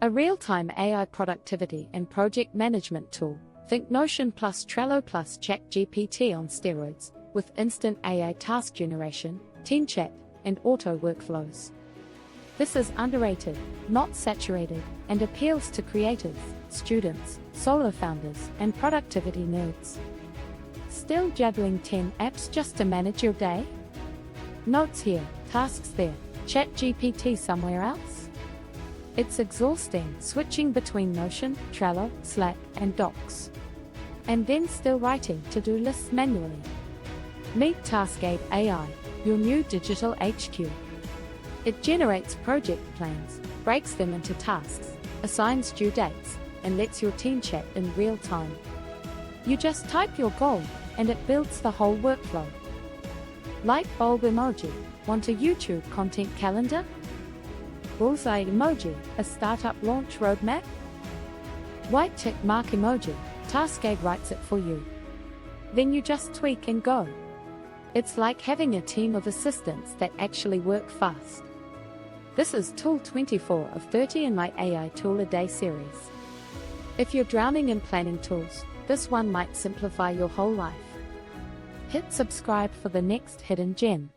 A real-time AI productivity and project management tool. Think Notion plus Trello plus ChatGPT on steroids, with instant AI task generation, team chat, and auto workflows. This is underrated, not saturated, and appeals to creatives, students, solo founders, and productivity nerds. Still juggling 10 apps just to manage your day? Notes here, tasks there, ChatGPT somewhere else? It's exhausting switching between Notion, Trello, Slack, and Docs. And then still writing to-do lists manually. Meet Taskade AI, your new digital HQ. It generates project plans, breaks them into tasks, assigns due dates, and lets your team chat in real time. You just type your goal, and it builds the whole workflow. Light bulb emoji, want a YouTube content calendar? Bullseye emoji, a startup launch roadmap? White tick mark emoji, Taskade writes it for you. Then you just tweak and go. It's like having a team of assistants that actually work fast. This is tool 24 of 30 in my AI Tool a Day series. If you're drowning in planning tools, this one might simplify your whole life. Hit subscribe for the next hidden gem.